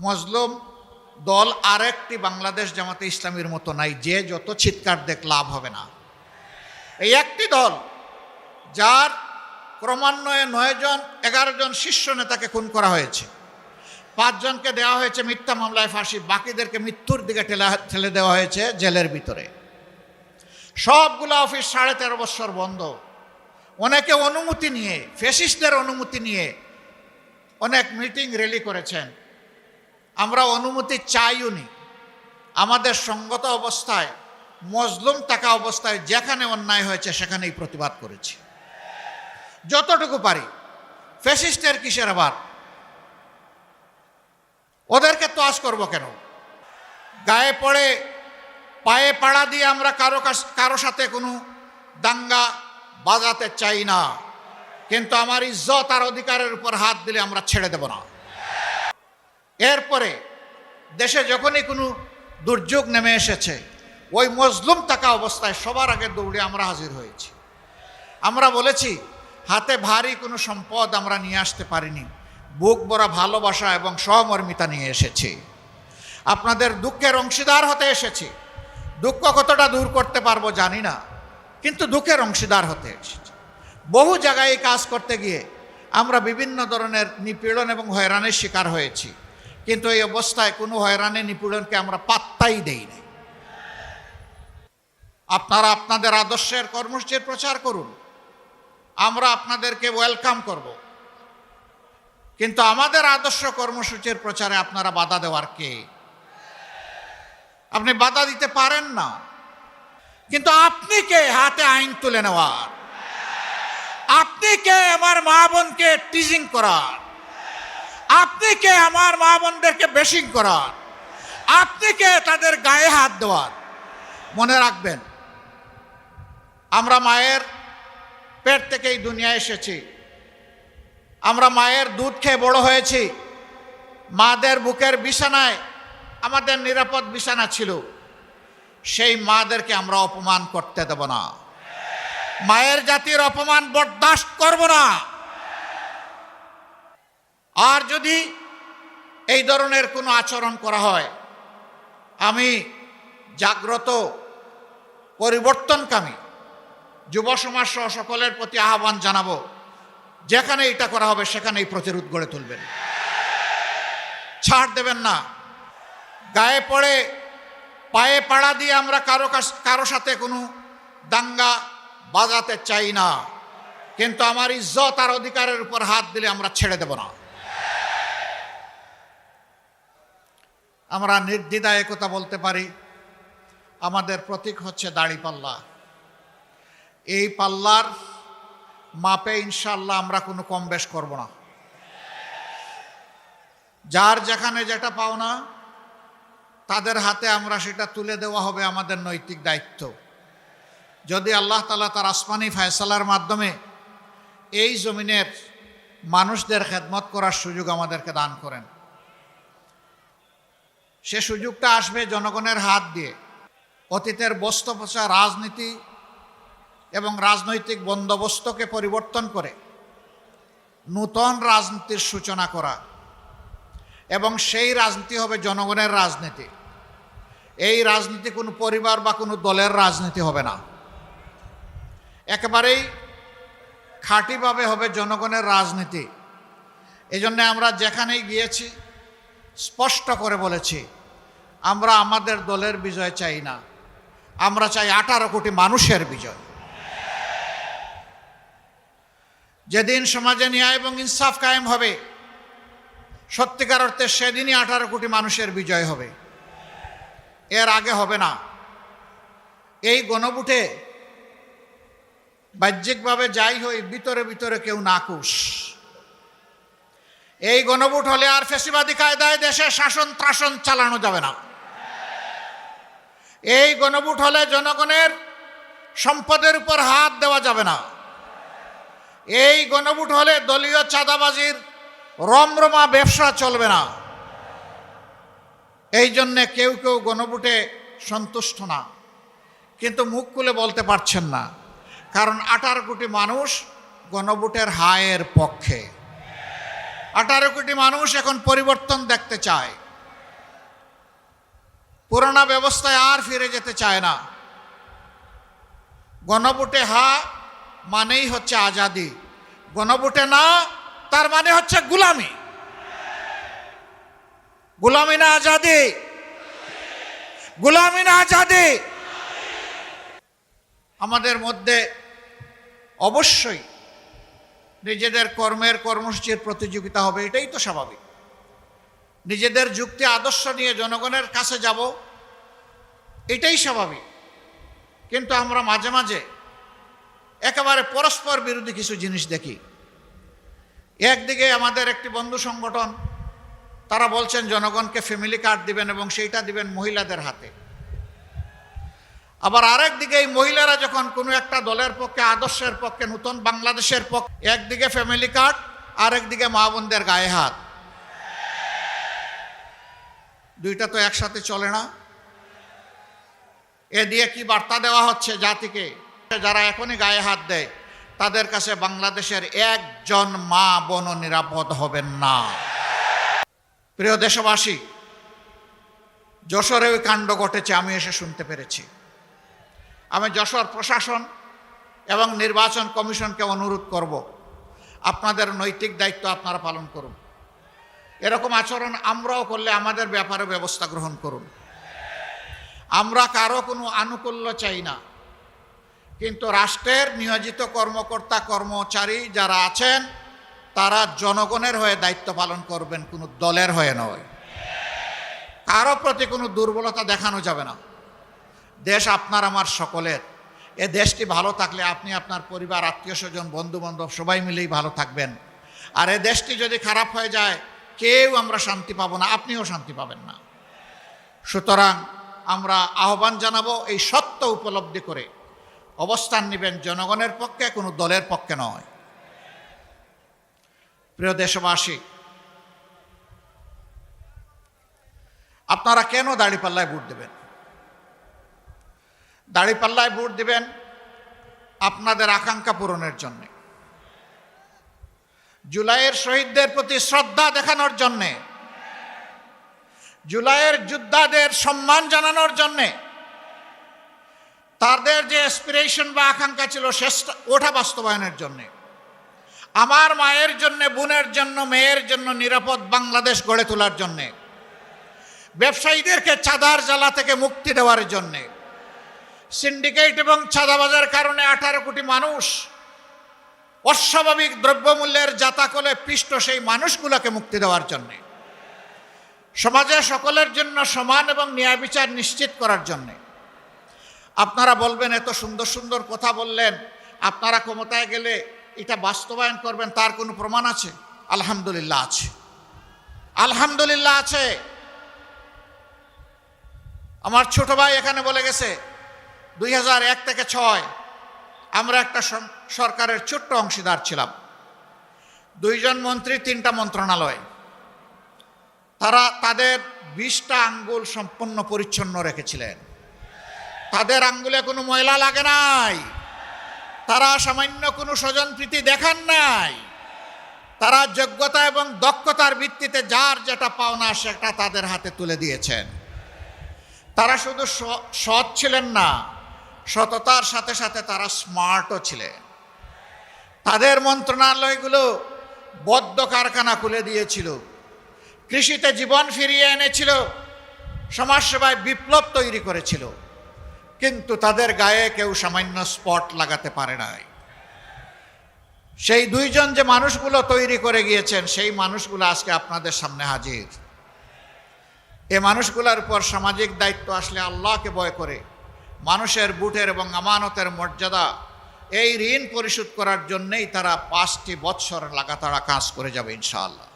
মজলুম দল আরেকটি বাংলাদেশ জামাতে ইসলামীর মতো নাই, যে যত চিৎকার দেখ লাভ হবে না। এই একটি দল যার ক্রমান্বয়ে 11 জন শীর্ষ নেতাকে খুন করা হয়েছে, 5 জনকে দেওয়া হয়েছে মিথ্যা মামলায় ফাঁসি, বাকিদেরকে মৃত্যুর দিকে ঠেলে দেওয়া হয়েছে জেলের ভিতরে। সবগুলো অফিস 13.5 বছর বন্ধ। অনেকে অনুমতি নিয়ে, ফ্যাসিস্টদের অনুমতি নিয়ে অনেক মিটিং র্যালি করেছেন। আমরা অনুমতি চাইও নি। আমাদের সঙ্গত অবস্থায়, মজলুম থাকা অবস্থায় যেখানে অন্যায় হয়েছে সেখানেই প্রতিবাদ করেছি যতটুকু পারি। ফ্যাসিস্টের কিসের আবার? ওদেরকে তোয়াজ করব কেন? গায়ে পড়ে পায়ে পাড়া দিয়ে আমরা কারো সাথে কোনো দাঙ্গা বাজাতে চাই না, কিন্তু আমার ইজ্জত আর অধিকারের উপর হাত দিলে আমরা ছেড়ে দেব না। এরপরে দেশে যখনই কোনো দুর্যোগ নেমে এসেছে, ওই মজলুম থাকা অবস্থায় সবার আগে দৌড়ে আমরা হাজির হয়েছি। আমরা বলেছি, হাতে ভারী কোনো সম্পদ আমরা নিয়ে আসতে পারিনি, বুক ভরা ভালোবাসা এবং সহমর্মিতা নিয়ে এসেছি। আপনাদের দুঃখের অংশীদার হতে এসেছি। দুঃখ কতটা দূর করতে পারবো জানি না, কিন্তু দুঃখের অংশীদার হতে এসেছি। বহু জায়গায় কাজ করতে গিয়ে আমরা বিভিন্ন ধরনের নিপীড়ন এবং হয়রানির শিকার হয়েছি, কিন্তু এই অবস্থায় কোনো হয়রানি নিপীড়নকে আমরা পাত্তাই দেই নাই। আপনারা আপনাদের আদর্শের কর্মসূচির প্রচার করুন, আমরা আপনাদেরকে ওয়েলকাম করব, কিন্তু আমাদের আদর্শ কর্মসূচির প্রচারে আপনারা বাধা দেওয়ার কে? আপনি বাধা দিতে পারেন না, কিন্তু আপনি কে হাতে আইন তুলে নেওয়ার? আপনি কে আমার মা বোনকে টিজিং করার? আপনি কে আমার মা বোনদেরকে বেশিং করার? আপনি কে তাদের গায়ে হাত দেওয়ার? মনে রাখবেন, আমরা মায়ের পেট থেকে এই দুনিয়ায় এসেছি, আমরা মায়ের দুধ খেয়ে বড় হয়েছি। মাদের বুকের বিছানায় আমাদের নিরাপদ বিছানা ছিল। সেই মাদেরকে আমরা অপমান করতে দেব না। মায়ের জাতির অপমান বরদাস্ত করব না। আর যদি এই ধরনের কোনো আচরণ করা হয়, আমি জাগ্রত পরিবর্তনকামী যুব সমাজ সহ সকলের প্রতি আহ্বান জানাবো, যেখানে এটা করা হবে সেখানেই প্রতিরোধ গড়ে তুলবেন, ছাড় দেবেন না। গায়ে পড়ে পায়ে পাড়া দিয়ে আমরা কারো সাথে কোনো দাঙ্গা বাজাতে চাই না, কিন্তু আমার ইজ্জত আর অধিকারের উপর হাত দিলে আমরা ছেড়ে দেব না। আমরা নির্দ্বিধায় কথা বলতে পারি, আমাদের প্রতীক হচ্ছে দাড়িপাল্লা। এই পাল্লার মাপে ইনশাআল্লাহ আমরা কোনো কম বেশ করব না। যার যেখানে যেটা পাওনা তাদের হাতে আমরা সেটা তুলে দেওয়া হবে আমাদের নৈতিক দায়িত্ব। যদি আল্লাহ তাআলা তার আসমানি ফয়সালার মাধ্যমে এই জমিনের মানুষদের খেদমত করার সুযোগ আমাদেরকে দান করেন, সে সুযোগটা আসবে জনগণের হাত দিয়ে। অতীতের বস্তু পচা রাজনীতি এবং রাজনৈতিক বন্দোবস্তকে পরিবর্তন করে নূতন রাজনীতির সূচনা করা, এবং সেই রাজনীতি হবে জনগণের রাজনীতি। এই রাজনীতি কোনো পরিবার বা কোনো দলের রাজনীতি হবে না, একেবারেই খাঁটিভাবে হবে জনগণের রাজনীতি। এই জন্যে আমরা যেখানেই গিয়েছি স্পষ্ট করে বলেছি, আমরা আমাদের দলের বিজয় চাই না, আমরা চাই 18 কোটি মানুষের বিজয়। যেদিন সমাজে ন্যায় এবং ইনসাফ কায়েম হবে সত্যিকার অর্থে, সেদিনই 18 কোটি মানুষের বিজয় হবে, এর আগে হবে না। এই গণভোটে বাহ্যিকভাবে যাই হই, ভিতরে ভিতরে কেউ নাকুশ। এই গণভোট হলে আর ফ্যাসিবাদী কায়দায় দেশে শাসন ত্রাসন চালানো যাবে না। এই গণভোট হলে জনগণের সম্পদের উপর হাত দেওয়া যাবে না। এই গণভোট হলে দলীয় চাঁদাবাজির রমরমা ব্যবসা চলবে না। এই জন্যে কেউ কেউ গণভোটে সন্তুষ্ট না, কিন্তু মুখ খুলে বলতে পারছেন না, কারণ 18 কোটি মানুষ গণভোটের হায়ের পক্ষে। 18 কোটি মানুষ এখন পরিবর্তন দেখতে চায়। পুরোনো ব্যবস্থায় আর ফিরে যেতে চায় না। গণভোটে হা মানেই হচ্ছে আজাদি, গণভোটে না তার মানে হচ্ছে গোলামি। গোলামি না আজাদি, গোলামি না আজাদি। আমাদের মধ্যে অবশ্যই নিজেদের কর্মের কর্মসূচির প্রতিযোগিতা হবে, এটাই তো স্বাভাবিক। নিজেদের যুক্তি আদর্শ নিয়ে জনগণের কাছে যাব, এটাই স্বাভাবিক। কিন্তু আমরা মাঝে মাঝে একেবারে পরস্পর বিরোধী কিছু জিনিস দেখি। একদিকে আমাদের একটি বন্ধু সংগঠন, তারা বলছেন জনগণকে ফ্যামিলি কার্ড দিবেন এবং সেইটা দিবেন মহিলাদের হাতে। আবার আরেক দিকে এই মহিলারা যখন কোনো একটা দলের পক্ষে, আদর্শের পক্ষে, নতুন বাংলাদেশের পক্ষে, একদিকে ফ্যামিলি কার্ড, আরেকদিকে মা বোনদের গায়ে হাত। দুইটা তো একসাথে চলে না। এ দিয়ে কি বার্তা দেওয়া হচ্ছে জাতিকে? যারা এখনই গায়ে হাত দেয় তাদের কাছে বাংলাদেশের একজন মা বোনও নিরাপদ হবেন না। প্রিয় দেশবাসী, যশোরে ওই কাণ্ড ঘটেছে, আমি এসে শুনতে পেরেছি। আমি যশোর প্রশাসন এবং নির্বাচন কমিশনকে অনুরোধ করব, আপনাদের নৈতিক দায়িত্ব আপনারা পালন করুন। এরকম আচরণ আমরাও করলে আমাদের ব্যাপারে ব্যবস্থা গ্রহণ করুন। আমরা কারো কোনো আনুকূল্য চাই না, কিন্তু রাষ্ট্রের নিয়োজিত কর্মকর্তা কর্মচারী যারা আছেন তারা জনগণের হয়ে দায়িত্ব পালন করবেন, কোনো দলের হয়ে নয়। কারো প্রতি কোনো দুর্বলতা দেখানো যাবে না। দেশ আপনার আমার সকলের। এ দেশটি ভালো থাকলে আপনি, আপনার পরিবার, আত্মীয় স্বজন, বন্ধু বান্ধব সবাই মিলেই ভালো থাকবেন। আর এ দেশটি যদি খারাপ হয়ে যায় কেউ আমরা শান্তি পাবো না, আপনিও শান্তি পাবেন না। সুতরাং আমরা আহ্বান জানাবো, এই সত্য উপলব্ধি করে অবস্থান নেবেন জনগণের পক্ষে, কোনো দলের পক্ষে নয়। প্রিয় দেশবাসী, আপনারা কেন দাঁড়িপাল্লায় ভোট দেবেন? দাঁড়িপাল্লায় ভোট দিবেন আপনাদের আকাঙ্ক্ষা পূরণের জন্য, জুলাইয়ের শহীদদের প্রতি শ্রদ্ধা দেখানোর জন্যে, জুলাইয়ের যোদ্ধাদের সম্মান জানানোর জন্যে, তাদের যে অ্যাসপিরেশন বা আকাঙ্ক্ষা ছিল ওটা বাস্তবায়নের জন্যে, আমার মায়ের জন্য, বোনের জন্য, মেয়ের জন্য নিরাপদ বাংলাদেশ গড়ে তোলার জন্যে, ব্যবসায়ীদেরকে চাঁদার জ্বালা থেকে মুক্তি দেওয়ার জন্যে, সিন্ডিকেট এবং চাঁদাবাজের কারণে 18 কোটি মানুষ অস্বাভাবিক দ্রব্যমূল্যের জাতাকলে পিষ্ট, সেই মানুষগুলোকে মুক্তি দেওয়ার জন্যে, সমাজে সকলের জন্য সমান এবং ন্যায় বিচার নিশ্চিত করার জন্যে। আপনারা বলবেন এত সুন্দর সুন্দর কথা বললেন, আপনারা ক্ষমতায় গেলে এটা বাস্তবায়ন করবেন, তার কোনো প্রমাণ আছে? আলহামদুলিল্লাহ আছে, আলহামদুলিল্লাহ আছে। আমার ছোট ভাই এখানে বলে গেছে 2001 থেকে 6 আমরা একটা সরকারের ছোট্ট অংশীদার ছিলাম। 2 জন মন্ত্রী, 3টা মন্ত্রণালয়। তারা তাদের 20টা আঙ্গুল সম্পূর্ণ পরিচ্ছন্ন রেখেছিলেন। তাদের আঙ্গুলে কোনো ময়লা লাগে নাই, তারা সামান্য কোনো স্বজনপ্রীতি দেখান নাই। তারা যোগ্যতা এবং দক্ষতার ভিত্তিতে যার যেটা পাওনা সেটা তাদের হাতে তুলে দিয়েছেন। তারা শুধু সৎ ছিলেন না, সততার সাথে সাথে তারা স্মার্টও ছিলেন। তাদের মন্ত্রণালয়গুলো বদ্ধ কারখানা খুলে দিয়েছিল, কৃষিতে জীবন ফিরিয়ে এনেছিল, সমাজসেবায় বিপ্লব তৈরি করেছিল, কিন্তু তাদের গায়ে কেউ সামান্য স্পট লাগাতে পারে নাই। সেই 2 জন যে মানুষগুলো তৈরি করে গিয়েছেন, সেই মানুষগুলো আজকে আপনাদের সামনে হাজির। এই মানুষগুলোর উপর সামাজিক দায়িত্ব আসলে আল্লাহকে ভয় করে মানুষের বুটের এবং আমানতের মর্যাদা, এই ঋণ পরিশোধ করার জন্যই তারা 5টি বৎসর লাগাতার কাজ করে যাবে ইনশাআল্লাহ।